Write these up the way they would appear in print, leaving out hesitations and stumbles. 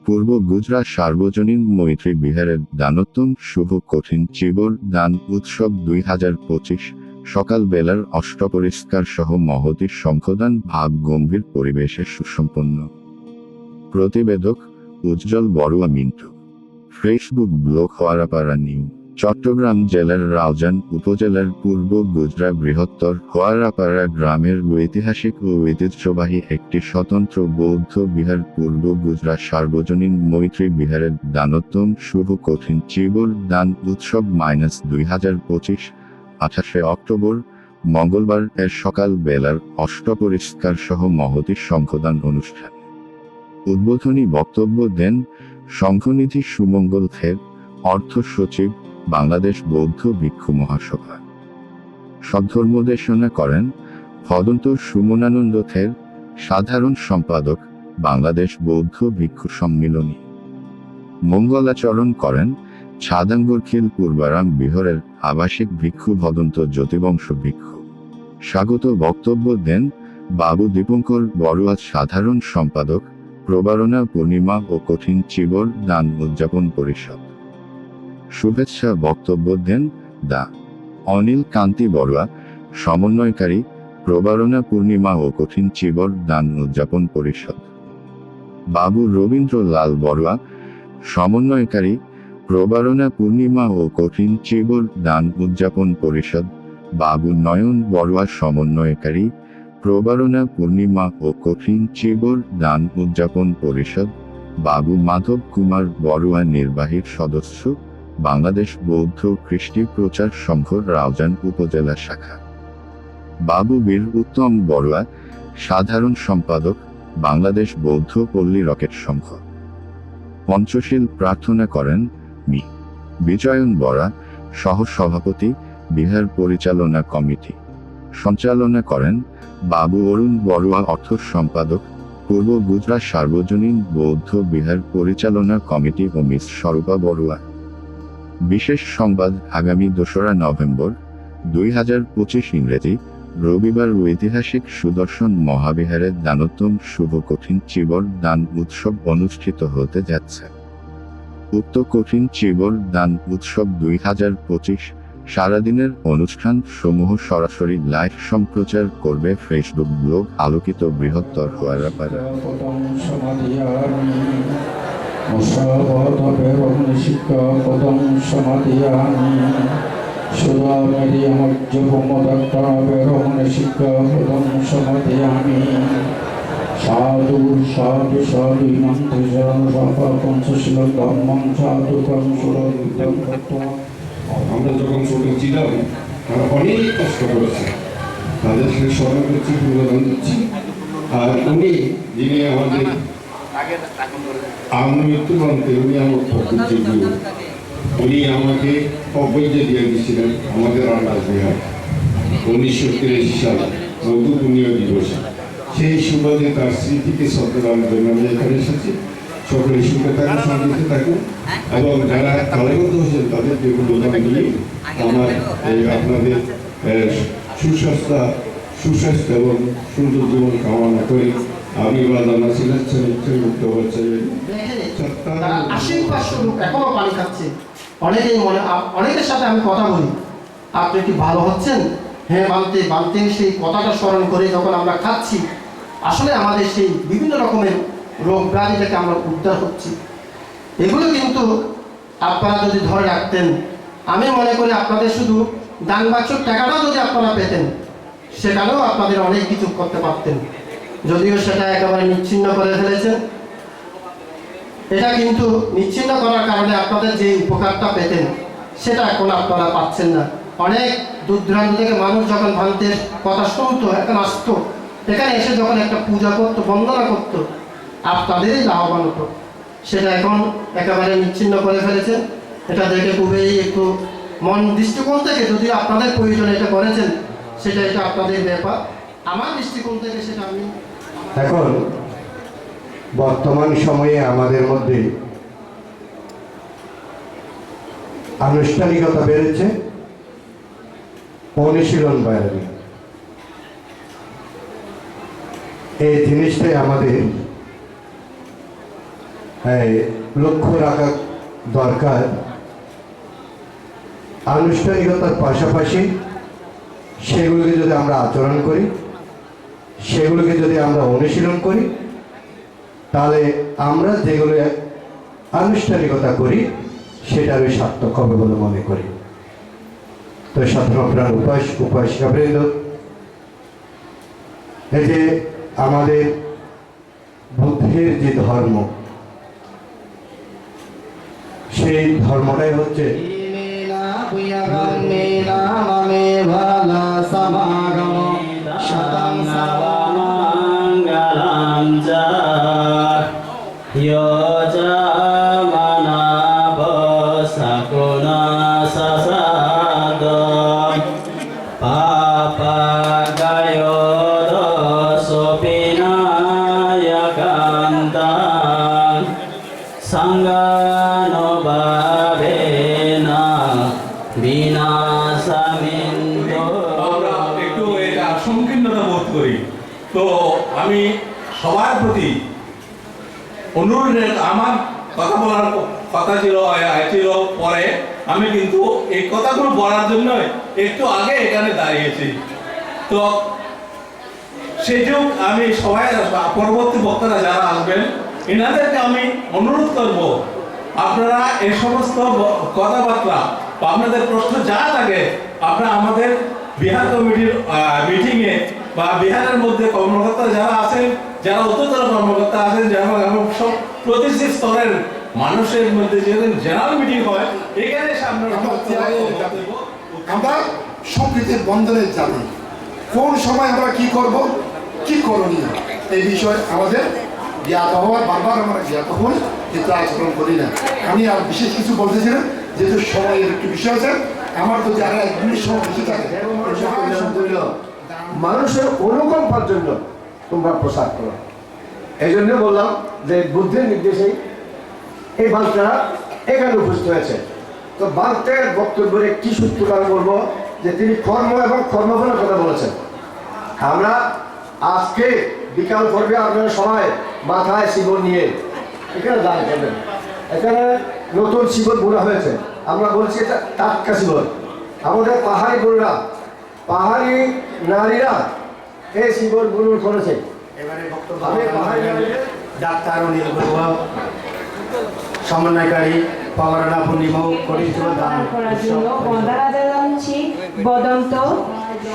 পূর্ব গুজরাট সার্বজনীন মৈত্রী বিহারের দানোত্তম শুভ কঠিন চিবর দান উৎসব 2025 সকাল বেলার অষ্টপরিষ্কার সহ মহতী শঙ্খদান ভাব গম্ভীর পরিবেশে সুসম্পন্ন। প্রতিবেদক Ujjwal Barua Mintu. Facebook blog Hoarapara new. Chattogram জেলার রাউজান উপজেলার পূর্ব গুজরাট বৃহত্তর হোয়ারাপাড়া গ্রামের ঐতিহাসিক ও ঐতিহ্যবাহী একটি স্বতন্ত্র বৌদ্ধ বিহার পূর্ব গুজরাট সার্বজনীন মৈত্রী বিহারের দানোত্তম শুভ কঠিন চিবর দান উৎসব -2025 28শে অক্টোবর মঙ্গলবার এর সকাল বেলার অষ্টপরিষ্কার সহ মহতী শঙ্খদান অনুষ্ঠান। উদ্বোধনী বক্তব্য দেন শঙ্খনিধি সুমঙ্গল খের, অর্থ সচিব, বাংলাদেশ বৌদ্ধ ভিক্ষু মহাসভা। সদ্ধর্মদেশনা করেন ভদন্ত সুমনানন্দ খের, সাধারণ সম্পাদক, বাংলাদেশ বৌদ্ধ ভিক্ষু সম্মিলনী। মঙ্গলাচরণ করেন ছাদাঙ্গরখিল পূর্বারাম বিহারের আবাসিক ভিক্ষু ভদন্ত জ্যোতিবংশ ভিক্ষু। স্বাগত বক্তব্য দেন বাবু দীপঙ্কর বড়ুয়া, সাধারণ সম্পাদক, প্রবারণা পূর্ণিমা ও কঠিন চিবর দান উদযাপন পরিষদ। শুভেচ্ছা বক্তব্য দেন দা অনিল কান্তি বড়ুয়া, সমন্বয়কারী, প্রবারণা পূর্ণিমা ও কঠিন চিবর দান উদযাপন পরিষদ। বাবু রবীন্দ্র লাল বড়ুয়া, সমন্বয়কারী, প্রবারণা পূর্ণিমা ও কঠিন চিবর দান উদযাপন পরিষদ। বাবু নয়ন বড়ুয়া, সমন্বয়কারী, প্রবারণা পূর্ণিমা ও কঠিন চিবর দান উদযাপন পরিষদ। বাবু মাধব কুমার বড়ুয়া, নির্বাহী সদস্য, বাংলাদেশ বৌদ্ধ কৃষ্টি প্রচার সংঘ রাউজান উপজেলা শাখা। বাবু বীর উত্তম বড়ুয়া, সাধারণ সম্পাদক, বাংলাদেশ বৌদ্ধ পল্লী রকেট সংঘ। পঞ্চশীল প্রার্থনা করেন মি বিজয়ন বরা, সহ সভাপতি, বিহার পরিচালনা কমিটি। সঞ্চালনা করেন বাবু অরুণ বড়ুয়া, অর্থ সম্পাদক, পূর্ব গুজরাট সার্বজনীন বৌদ্ধ বিহার পরিচালনা কমিটি ও মিস স্বরূপা বড়ুয়া। বিশেষ সংবাদ আগামী 2রা নভেম্বর 2025 ইংরেজি রবিবার ঐতিহাসিক সুদর্শন মহাবিহারে দানোত্তম শুভ কঠিন চিবর দান উৎসব অনুষ্ঠিত হতে যাচ্ছে। উক্ত কঠিন চিবর দান উৎসব 2025 সারাদিনের অনুষ্ঠান সমূহ সরাসরি লাইভ সম্প্রচার করবে ফেসবুক ব্লগ আলোকিত বৃহত্তর হোয়ারাপাড়া। সাধু সাধু সাধু পঞ্চশীল ধর্মং সাধু আমরা যখন ছোট ছিলাম তারা অনেক কষ্ট করেছে, তাদের সাথে স্মরণ করছি, পূর্বদান দিচ্ছি। আর উনি যিনি আমাদের মৃত্যুবন্তে উনি আমার উনি আমাকে অবৈধ দিয়ে দিয়েছিলেন আমাদের আন্দাজ বিহার 1983 সালে মধু পুণ্য দিবসে। সেই সুবাদে তার স্মৃতিকে শ্রদ্ধার জন্য আমি এখানে এসেছি। সকলে সুখে থাকুন, শান্তিতে থাকুন এবং যারা কালেবদ্ধ হয়েছেন তাদের যেগুলো দোকানে নিয়ে আমার আপনাদের সুস্বাস্থ্য এবং সুন্দর জীবন কামনা করি। আমি বাদানা ছিলেন মুক্ত হচ্ছে এখনো পানি খাচ্ছে। অনেকের সাথে আমি কথা বলি, আপনি কি ভালো হচ্ছেন? হ্যাঁ, বানতে সেই কথাটা স্মরণ করে যখন আমরা খাচ্ছি, আসলে আমাদের সেই বিভিন্ন রকমের রোগ ব্যাধি থেকে আমরা উদ্ধার হচ্ছি। এগুলো কিন্তু আপনারা যদি ধরে রাখতেন, আমি মনে করি আপনাদের শুধু দান বাক্সর টাকাটাও যদি আপনারা পেতেন, সেখানেও আপনাদের অনেক কিছু করতে পারতেন। যদিও সেটা একেবারে নিচ্ছিন্ন করে ফেলেছেন। এটা কিন্তু নিচ্ছিন্ন করার কারণে আপনাদের যে উপকারটা পেতেন সেটা এখন আপনারা পাচ্ছেন না। অনেক দূর দূরান্ত থেকে মানুষ যখন ভান্তের কথা শুনতো, এখন আসতো, এখানে এসে যখন একটা পূজা করতো, বন্দনা করতো, আপনাদেরই লাভবান হতো। সেটা এখন একেবারে নিচ্ছিন্ন করে ফেলেছেন। এটা দেখে খুবই একটু মন দৃষ্টিকোণ থেকে, যদি আপনাদের প্রয়োজন এটা করেছেন, সেটা এটা আপনাদের ব্যাপার। আমার দৃষ্টিকোণ থেকে সেটা আমি এখন বর্তমান সময়ে আমাদের মধ্যে আনুষ্ঠানিকতা বেড়েছে, অনুশীলন বাইরে। এই জিনিসটাই আমাদের লক্ষ্য রাখা দরকার, আনুষ্ঠানিকতার পাশাপাশি সেগুলোকে যদি আমরা আচরণ করি, সেগুলোকে যদি আমরা অনুশীলন করি, তাহলে আমরা যেগুলো আনুষ্ঠানিকতা করি সেটারই সার্থক হবে বলে মনে করি। তো সাধারণ প্রাণ উপাসিকাবৃন্দ, এই যে আমাদের বুদ্ধের যে ধর্ম, সেই ধর্মটাই হচ্ছে আমরা একটু এটা সংকীর্ণতা বোধ করি। তো আমি সবার প্রতি অনুরোধ, আমার কথা বলার কথা ছিল পরে, আমি কিন্তু এই কথাগুলো বলার জন্য একটু আগে এখানে দাঁড়িয়েছি। তো সেই যুগ আমি সবাই পরবর্তী বক্তারা যারা আসবেন এনাদেরকে আমি অনুরোধ করব, আপনারা এই সমস্ত কথাবার্তা বা আপনাদের প্রশ্ন যা থাকে আপনারা আমাদের বিহার কমিটির মিটিংয়ে বা বিহারের মধ্যে কর্মকর্তা যারা আছেন, যারা উচ্চতর কর্মকর্তা আছেন, যারা সব প্রতিটি স্তরের মানুষের মধ্যে যেদিন জেনারেল মিটিং হয় এখানে সামনে আমরা সম্প্রীতির বন্ধনের জানি কোন সময় আমরা কি করব, কি করণীয়, এই বিষয়ে আমাদের জ্ঞাত হওয়ার, বারবার আমরা জ্ঞাত হই কিন্তু আচরণ করি না। আমি আর বিশেষ কিছু বলতেছিলাম, যেহেতু সময়ের একটু বিষয় আছে, আমার যদি আরো 1 মিনিট সময় বেশি থাকে, মানুষের অনুকম্পার জন্য তোমরা প্রসাদ করো। এই জন্য বললাম যে বুদ্ধের নির্দেশেই এই বালকরা এখানে উপস্থিত হয়েছে। তো বালকের বক্তব্যের একটি সূত্র আমি বলবো যে তিনি কর্ম এবং কর্মফলের কথা বলেছেন। আমরা আজকে বিকাল পর্বে আপনারা সবাই মাথায় শিবর নিয়ে এখানে দান করবেন। এখানে নতুন শিবর বোনা হয়েছে, আমরা বলছি এটা টাটকা শিবর। আমাদের পাহাড়ি বোনরা, পাহাড়ি নারীরা এই শিবর বুনন করেছে। এবারে বক্তব্য আমি পাহাড়ি নারীদের ডাক্তার অনিল বড়ুয়া, সমন্বয়কারী পাওয়ারানা পূর্ণিমা করিষ্ঠ দান করার জন্য বন্দনা জানাচ্ছি বদন্ত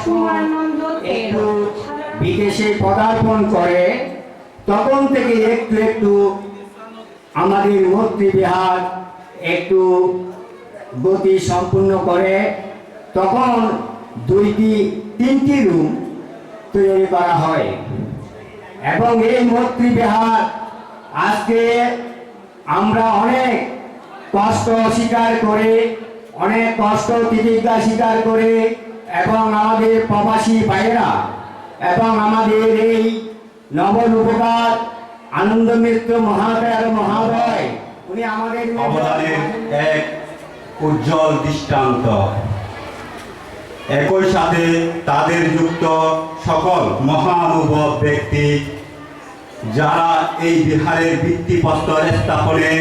সুমানন্দ একটু বিদেশে পদার্পণ করে তখন থেকে একটু একটু আমাদের মূর্তিবিহার একটু গতি সম্পূর্ণ করে, তখন 2-3টি রুম তৈরি করা হয় এবং এই মূর্তিবিহার আজকে আমরা অনেক কষ্ট স্বীকার করে, অনেক কষ্ট তিতিক্ষা স্বীকার করে এবং আমাদের প্রবাসী ভাইয়েরা এবং আমাদের এই নবরূপকার আনন্দ মিত্র মহাদয় উনি আমাদের অবদানের এক উজ্জ্বল দৃষ্টান্ত। একই সাথে তাদের যুক্ত সকল মহানুভব ব্যক্তি যারা এই বিহারের ভিত্তিপ্রস্তর স্থাপনে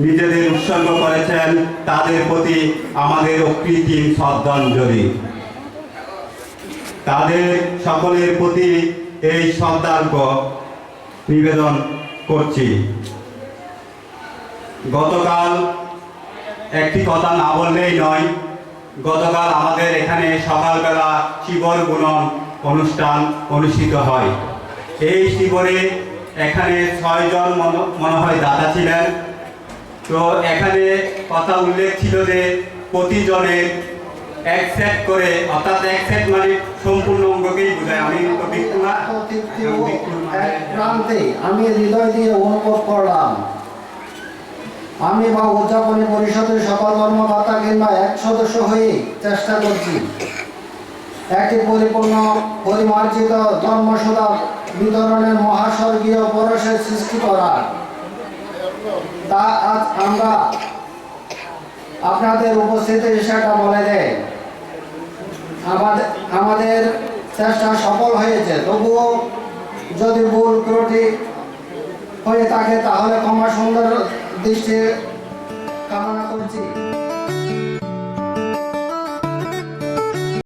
নিজেদের উৎসর্গ করেছেন, তাদের প্রতি আমাদের অকৃত্রিম শ্রদ্ধাঞ্জলি। তাদের সকলের প্রতি এই শ্রদ্ধার্ঘ্য নিবেদন করছি। গতকাল একটি কথা না বললেই নয়, গতকাল আমাদের এখানে সকালবেলা শিবর গুণন অনুষ্ঠান অনুষ্ঠিত হয়। এই শিবরে এখানে 6 জন মনে হয় দাতা ছিলেন। তো এখানে কথা উল্লেখ ছিল যে প্রতিজনের 1 সেট করে, অর্থাৎ 1 সেট মানে সম্পূর্ণ অঙ্গকেই বোঝায়। আমি তো ভিক্ষু না, প্রান্তে আমি হৃদয় দিয়ে অনুভব করলাম, আমি বা উদযাপনী পরিষদের সকল কর্মকর্তা কিংবা এক সদস্য হয়ে চেষ্টা করছি একটি পরিপূর্ণ পরিমার্জিত ধর্মসদা বিতরণের মহাস্বর্গীয় পরশের সৃষ্টি করার। তা আজ আমরা আপনাদের উপস্থিতি সেটা বলে দেয়। আমাদের চেষ্টা সফল হয়েছে, তবুও যদি ভুল ত্রুটি হয়ে থাকে তাহলে ক্ষমা সুন্দর দৃষ্টি কামনা করছি।